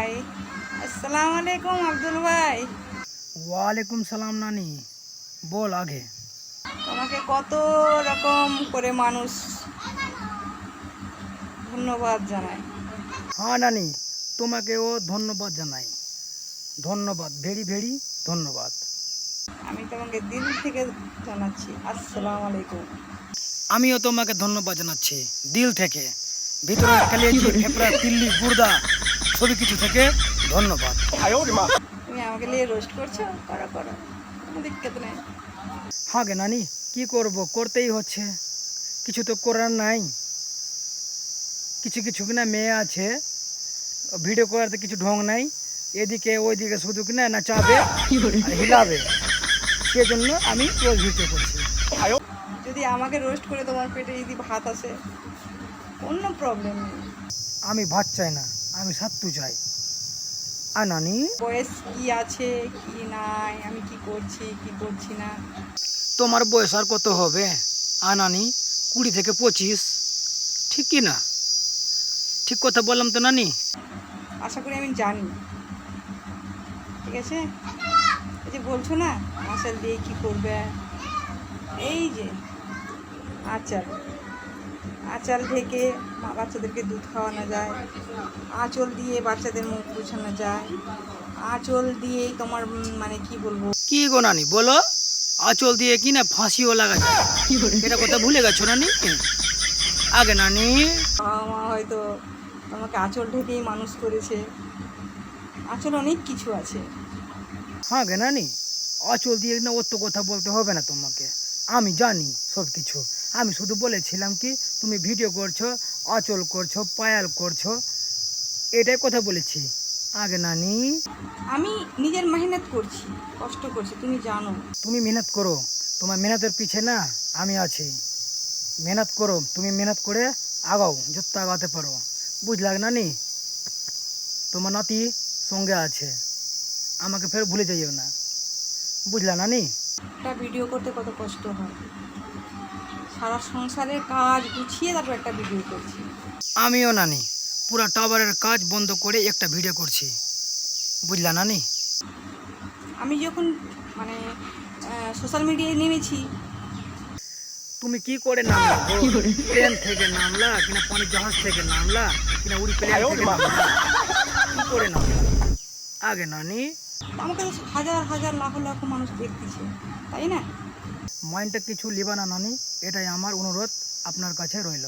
ভাই। আসসালামু আলাইকুম আব্দুল ভাই। ওয়ালাইকুম সালাম নানি, বল আগে। তোমাকে কত রকম করে মানুষ ধন্যবাদ জানায়। হ্যাঁ নানি, তোমাকেও ধন্যবাদ জানাই। ধন্যবাদ, ভেরি ভেরি ধন্যবাদ। আমি তোমাকে দিল থেকে জানাচ্ছি আসসালামু আলাইকুম। আমিও তোমাকে ধন্যবাদ জানাচ্ছি দিল থেকে। ভিতরে কালিয়াজি, ফেফড়া, তিল্লি, গুর্দা সবই কিছু থেকে ধন্যবাদ। তুমি আমাকে নিয়ে রোস্ট করছো, করো করো, কোনো দিক্কত নেই। হ্যাঁ গে নানি, কি করব, করতেই হচ্ছে, কিছু তো করার নাই। কিছু কিছু কিনা মেয়ে আছে, ভিডিও করাতে কিছু ঢং নাই, এদিকে ওইদিকে শুধু কিনা নাচাবে আর হিলাবে, সেজন্য আমি রোজ ভিডিও করছি। যদি আমাকে রোস্ট করে তোমার পেটে যদি ভাত আসে, কোনো প্রবলেম নেই। আমি ভাত চাই না, আমি সাত্তু চাই। আর নানি, বয়স কি আছে কি নাই, আমি কি করছি কি করছি না, তোমার বয়স আর কত হবে? আর নানি, 20 থেকে 25, ঠিক কি না? ঠিক কথা বললাম তো নানি? আশা করি আমি জানি। ঠিক আছে, এই যে বলছো না আঁচল দিয়ে কি করবে, এই যে আঁচল, আঁচল থেকে বাচ্চাদেরকে দুধ খাওয়ানো যায়, আঁচল দিয়ে বাচ্চাদের মুখ মুছানো যায়, আঁচল দিয়েই তোমার মানে কি বলবো, কি গো নানি বলো? আঁচল দিয়ে কি না ফাঁসিও লাগা যায়, এটা কথা ভুলে গেছো নানি? আগে নানি, বাবা মা হয়তো তোমাকে আঁচল ঢেকেই মানুষ করেছে। আঁচল অনেক কিছু আছে। হ্যাঁ গে নানি, আঁচল দিয়ে না অত কথা বলতে হবে না তোমাকে, আমি জানি সব কিছু। আমি শুধু বলেছিলাম কি তুমি ভিডিও করছো, আঁচল করছো, পায়াল করছো, এটাই কথা বলেছি। আগে নানি, আমি নিজের মেহনত করছি, কষ্ট করছি, তুমি জানো। তুমি মেহনত করো, তোমার মেহনতের পিছে না আমি আছি। মেহনত করো, তুমি মেহনত করে আগাও, যত আগাতে পারো, বুঝলাগ নানি? তোমার নাতি সঙ্গে আছে, আমাকে ফের ভুলে যাইও না, বুঝলা নানি? একটা ভিডিও করতে কত কষ্ট হয়, সারা সংসারের কাজ গুছিয়ে তারপর একটা ভিডিও করছি। আমিও নানি পুরা টাওয়ারের কাজ বন্ধ করে একটা ভিডিও করছি, বুঝলা নানি? আমি যখন মানে সোশ্যাল মিডিয়ায় নেমেছি, তুমি কি করে নামলা গো? ট্রেন থেকে নামলা কিনা পানি জাহাজ থেকে নামলা কিনা উড়ি প্লেন থেকে নামলা? কি করে নামলা? আগে নানি, আমাকে তো হাজার হাজার লাখ লাখ মানুষ দেখতেছে, তাই না? মাইন্ডটা কিছু লিবা না নানি, এটাই আমার অনুরোধ আপনার কাছে রইল।